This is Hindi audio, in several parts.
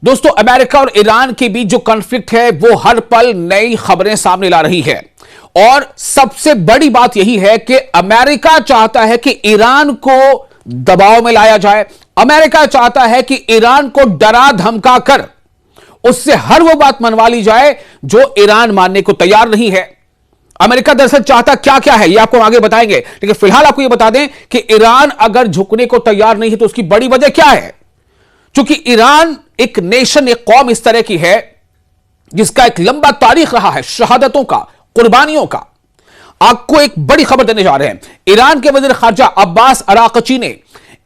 दोस्तों, अमेरिका और ईरान के बीच जो कॉन्फ्लिक्ट है वो हर पल नई खबरें सामने ला रही है। और सबसे बड़ी बात यही है कि अमेरिका चाहता है कि ईरान को दबाव में लाया जाए। अमेरिका चाहता है कि ईरान को डरा धमका कर उससे हर वो बात मनवा ली जाए जो ईरान मानने को तैयार नहीं है। अमेरिका दरअसल चाहता क्या क्या है, ये आपको आगे बताएंगे, लेकिन फिलहाल आपको ये बता दें कि ईरान अगर झुकने को तैयार नहीं है तो उसकी बड़ी वजह क्या है। क्योंकि ईरान एक नेशन, एक कौम इस तरह की है जिसका एक लंबा तारीख रहा है शहादतों का, कुर्बानियों का। आपको एक बड़ी खबर देने जा रहे हैं। ईरान के वजीर खारजा अब्बास अराकची ने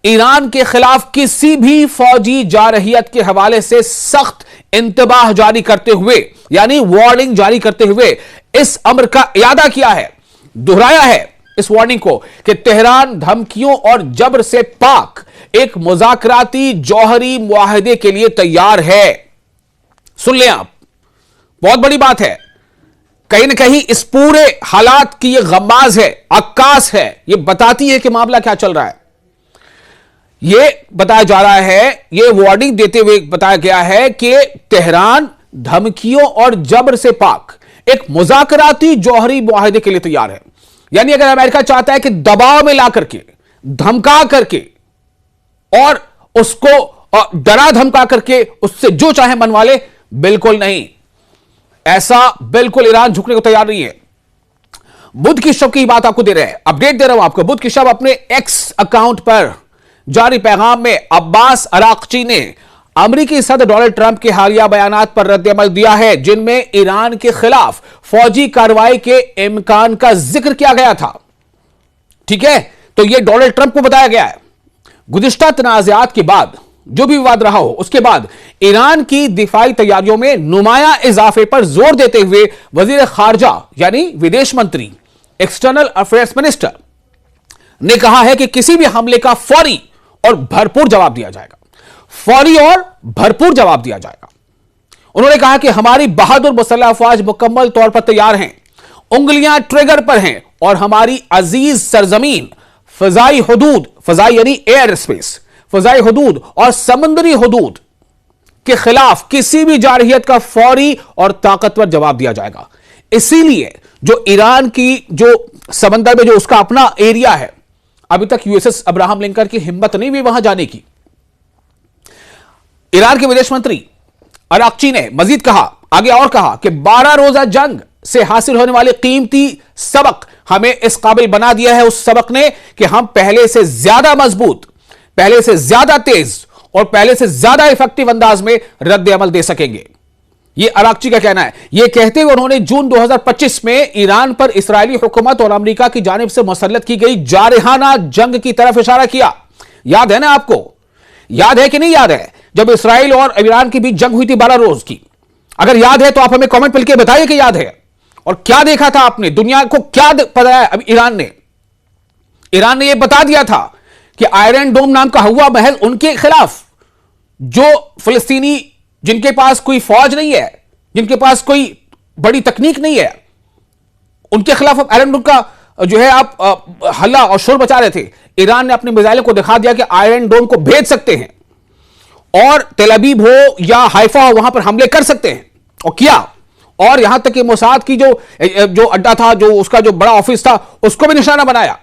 ईरान के खिलाफ किसी भी फौजी जारहियत के हवाले से सख्त इंतबाह जारी करते हुए, यानी वार्निंग जारी करते हुए इस अमर का इयादा किया है, दोहराया है इस वार्निंग को कि तेहरान धमकियों और जबर से पाक एक मुज़ाकराती जौहरी मुआहदे के लिए तैयार है। सुन लें आप, बहुत बड़ी बात है। कहीं ना कहीं इस पूरे हालात की ये गम्माज है, अक्कास है, ये बताती है कि मामला क्या चल रहा है। ये बताया जा रहा है, ये वार्निंग देते हुए बताया गया है कि तेहरान धमकियों और जबर से पाक एक मुज़ाकराती जौहरी मुआहदे के लिए तैयार है। यानी अगर अमेरिका चाहता है कि दबाव में ला करके, धमका करके और उसको डरा धमका करके उससे जो चाहे मनवा ले, बिल्कुल नहीं, ऐसा बिल्कुल ईरान झुकने को तैयार नहीं है। बुध की शब की बात आपको दे रहे हैं, अपडेट दे रहा हूं आपको। बुध की शब अपने एक्स अकाउंट पर जारी पैगाम में अब्बास अराकची ने अमेरिकी सदर डोनाल्ड ट्रंप के हालिया बयानात पर रद्द-ए-अमल दिया है, जिनमें ईरान के खिलाफ फौजी कार्रवाई के इम्कान का जिक्र किया गया था। ठीक है, तो यह डोनाल्ड ट्रंप को बताया गया है। गुज़िश्ता तनाज़ात के बाद जो भी विवाद रहा हो, उसके बाद ईरान की दिफाई तैयारियों में नुमाया इजाफे पर जोर देते हुए वजीर खारजा यानी विदेश मंत्री, एक्सटर्नल अफेयर्स मिनिस्टर ने कहा है कि किसी भी हमले का फौरी और भरपूर जवाब दिया जाएगा। फौरी और भरपूर जवाब दिया जाएगा। उन्होंने कहा कि हमारी बहादुर मुसल्लह अफवाज मुकम्मल तौर पर तैयार हैं, उंगलियां ट्रिगर पर हैं और हमारी अजीज सरजमीन फजाई हुदूद, फजाई यानी एयर स्पेस, फजाई हुदूद और समंदरी हुदूद के खिलाफ किसी भी जारहियत का फौरी और ताकतवर जवाब दिया जाएगा। इसीलिए जो ईरान की जो समंदर में जो उसका अपना एरिया है, अभी तक यूएसएस अब्राहम लिंकन की हिम्मत नहीं हुई वहां जाने की। ईरान के विदेश मंत्री अराकची ने मजीद कहा, आगे और कहा कि 12 रोजा जंग से हासिल होने वाले कीमती सबक हमें इस काबिल बना दिया है, उस सबक ने, कि हम पहले से ज्यादा मजबूत, पहले से ज्यादा तेज और पहले से ज्यादा इफेक्टिव अंदाज में रद्द अमल दे सकेंगे। यह अराकची का कहना है। यह कहते हुए उन्होंने जून 2025 में ईरान पर इस्राएली हुकूमत और अमेरिका की जानिब से मुसल्लत की गई जारहाना जंग की तरफ इशारा किया। याद है ना आपको? याद है कि नहीं याद है जब इस्राएल और ईरान के बीच जंग हुई थी 12 रोज की? अगर याद है तो आप हमें कमेंट करके बताइए कि याद है। और क्या देखा था आपने, दुनिया को क्या बताया? अब ईरान ने यह बता दिया था कि आयरन डोम नाम का हवा महल उनके खिलाफ, जो फिलिस्तीनी जिनके पास कोई फौज नहीं है, जिनके पास कोई बड़ी तकनीक नहीं है, उनके खिलाफ आयरन डोम का जो है आप हल्ला और शोर बचा रहे थे। ईरान ने अपने मिसाइलों को दिखा दिया कि आयरन डोम को भेज सकते हैं और तेल अवीव हो या हाइफा हो, वहां पर हमले कर सकते हैं, और किया। और यहां तक कि मोसाद की जो अड्डा था, जो उसका जो बड़ा ऑफिस था, उसको भी निशाना बनाया।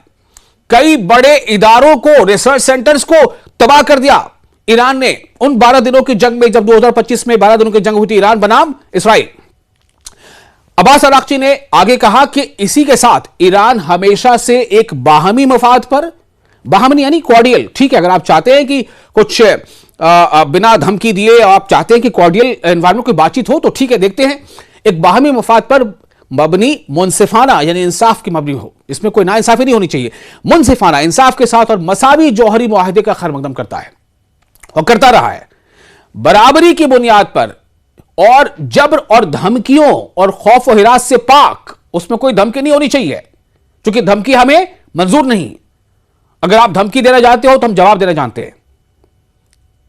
कई बड़े इदारों को, रिसर्च सेंटर्स को तबाह कर दिया ईरान ने उन 12 दिनों की जंग में, जब 2025 में 12 दिनों की जंग हुई थी ईरान बनाम इस्राइल। अब्बास अराकची ने आगे कहा कि इसी के साथ ईरान हमेशा से एक बाहमी मफाद पर, बाहमी यानी कॉर्डियल, ठीक है, अगर आप चाहते हैं कि कुछ बिना धमकी दिए आप चाहते हैं कि कॉर्डियल एनवायरमेंट की बातचीत हो, तो ठीक है, देखते हैं। एक बाहमी मफाद पर मबनी मुनसिफाना यानी इंसाफ की मबनी हो, इसमें कोई ना इंसाफी नहीं होनी चाहिए, मुनसिफाना इंसाफ के साथ और मसावी जौहरी मुआहदे का खैर मकदम करता है और करता रहा है, बराबरी की बुनियाद पर, और जबर और धमकियों और खौफ और हिरास से पाक, उसमें कोई धमकी नहीं होनी चाहिए, क्योंकि धमकी हमें मंजूर नहीं। अगर आप धमकी देना जानते हो तो हम जवाब देना जानते हैं।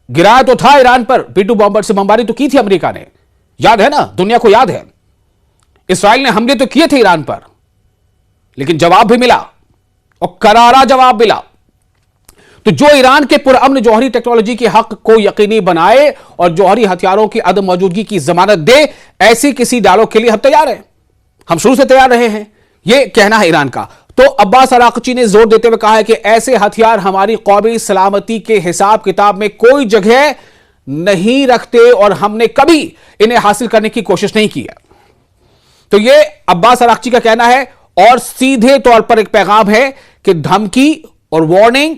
गिराया तो था ईरान पर, B-2 बॉम्बर से बमबारी तो की थी अमेरिका ने, याद है ना, दुनिया को याद है। इस्राइल ने हमले तो किए थे ईरान पर, लेकिन जवाब भी मिला और करारा जवाब मिला। तो जो ईरान के पुरअमन जौहरी टेक्नोलॉजी के हक को यकीनी बनाए और जौहरी हथियारों की अदम मौजूदगी की जमानत दे, ऐसी किसी डायलॉग के लिए हम तैयार हैं, हम शुरू से तैयार रहे हैं, यह कहना है ईरान का। तो अब्बास अराक्ची ने जोर देते हुए कहा है कि ऐसे हथियार हमारी कौमी सलामती के हिसाब किताब में कोई जगह नहीं रखते और हमने कभी इन्हें हासिल करने की कोशिश नहीं की है। तो यह अब्बास अराक्ची का कहना है और सीधे तौर पर एक पैगाम है कि धमकी और वार्निंग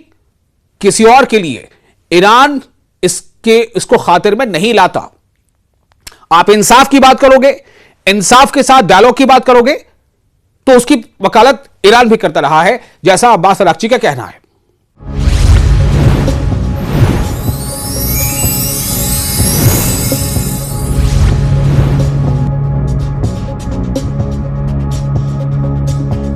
किसी और के लिए ईरान इसको खातिर में नहीं लाता। आप इंसाफ की बात करोगे, इंसाफ के साथ डायलॉग की बात करोगे, तो उसकी वकालत ईरान भी करता रहा है, जैसा अब्बास अराक्ची का कहना है।